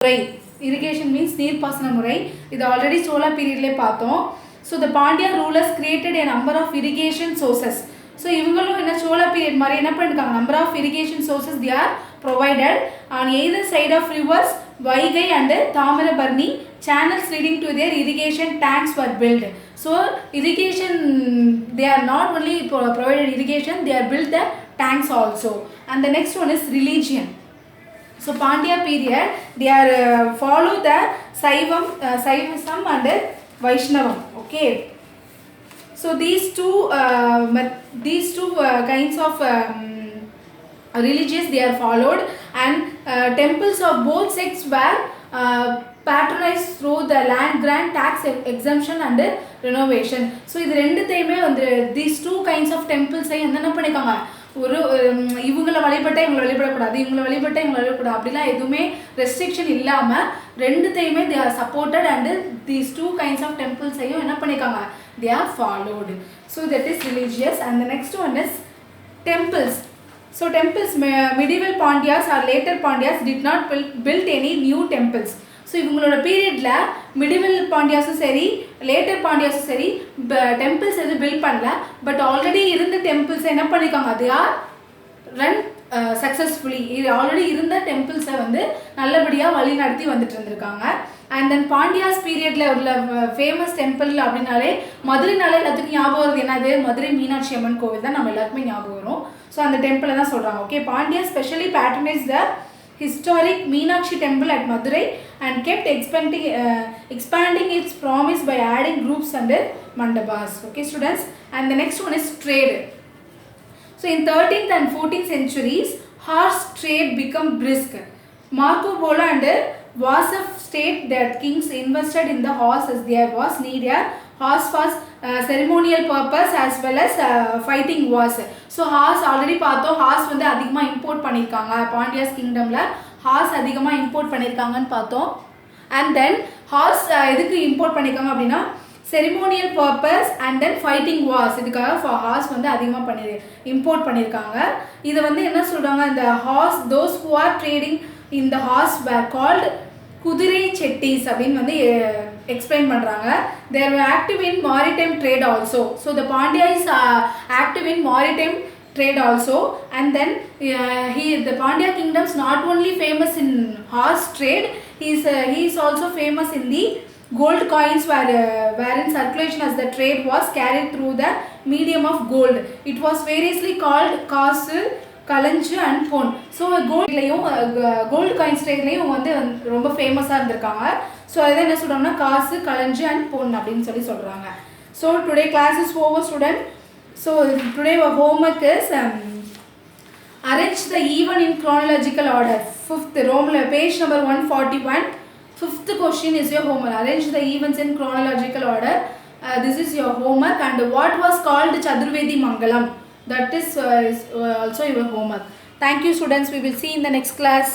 முறை. Irrigation means நீர்ப்பாசன முறை. இது already சோழ பீரியட்ல பார்த்தோம். So the Pandya rulers created a number of irrigation sources. So இவங்களும் என்ன சோழ பீரியட் மாதிரி என்ன பண்ணிருக்காங்க, number of irrigation sources they are provided on either side of rivers. Vaigai and Tamarabarni channels leading to their irrigation tanks were built. So irrigation, they are not only provided irrigation, they are built the tanks also. And the next one is religion. So Pandya period, they are follow the Saivism and Vaishnavam. Okay. So these two kinds of religions they are followed, and temples of both sects were patronized through the land grant, tax exemption and renovation. So இது ரெண்டுத்தையுமே வந்து these two kinds of temples என்ன பண்ணிருக்காங்க, ஒரு இவங்களை வழிபட்ட இவங்களை வழிபடக்கூடாது, இவங்களை வழிபட்ட இவங்களை வழிபடக்கூடாது அப்படிலாம் எதுவுமே ரெஸ்ட்ரிக்ஷன் இல்லாமல் ரெண்டுத்தையுமே they are supported, and these two kinds of temples என்ன பண்ணிருக்காங்க, they are followed. So that is religious. And the next one is temples. So temples, medieval Pandyas or later Pandyas did not build any new temples. So இவங்களோட பீரியடில் medieval பாண்டியாஸும் சரி later பாண்டியாஸும் சரி temples எதுவும் build பண்ணல. But already இருந்த டெம்பிள்ஸை என்ன பண்ணியிருக்காங்க, அது ஆர் ரன் சக்ஸஸ்ஃபுல்லி. இது ஆல்ரெடி இருந்த டெம்பிள்ஸை வந்து நல்லபடியாக வழி நடத்தி வந்துட்டு இருந்திருக்காங்க. அண்ட் தென் பாண்டியாஸ் பீரியடில் உள்ள ஃபேமஸ் டெம்பிள் அப்படின்னாலே மதுரைனாலே எல்லாத்துக்கும் ஞாபகம் வருது என்னது, மதுரை மீனாட்சி அம்மன் கோவில் தான் நம்ம எல்லாருக்குமே ஞாபகம் வரும். ஸோ அந்த டெம்பிளை தான் சொல்கிறாங்க. Okay, Pandya specially patronise the historic Meenakshi temple at Madurai and kept expanding its promise by adding groups and mandabas. Okay students, and the next one is trade. So in 13th and 14th centuries horse trade became brisk. Marco Polo and Vasaf state that kings invested in the horse as there was need a horse for ceremonial purpose as well as fighting wars. So horse already பார்த்தோம், horse வந்து அதிகமாக import பண்ணியிருக்காங்க பாண்டியாஸ் கிங்டமில், horse அதிகமாக import பண்ணியிருக்காங்கன்னு பார்த்தோம். And then horse எதுக்கு import பண்ணியிருக்காங்க அப்படின்னா ceremonial purpose and then fighting wars, இதுக்காக ஹார்ஸ் வந்து அதிகமாக இம்போர்ட் பண்ணியிருக்காங்க. இதை வந்து என்ன சொல்கிறாங்க, இந்த horse those who are trading in the horse were called குதிரை செட்டிஸ் அப்படின்னு வந்து எக்ஸ்பிளைன் பண்ணுறாங்க. தேர் were active in maritime trade also. So the Pandya is active in maritime trade also. And then the Pandya kingdoms not only famous in horse trade, he is also famous in the gold coins wherein circulation as the trade was carried through the medium of gold. It was variously called காசு, கலஞ்சு and Pon. So கோல்ட்லேயும் gold coins ட்ரேட்லேயும் வந்து ரொம்ப ஃபேமஸாக இருந்திருக்காங்க. So அதை என்ன சொல்கிறாங்கன்னா காசு, கலஞ்சு and பொன் அப்படின்னு சொல்கிறாங்க. So today class is over student. So today homework is arrange the even in chronological order. Fifth Roman page number 141. Fifth question is your homework. Arrange the events in chronological order. This is your homework. And what was called Chaturvedi Mangalam? That is also your homework. Thank you students. We will see in the next class.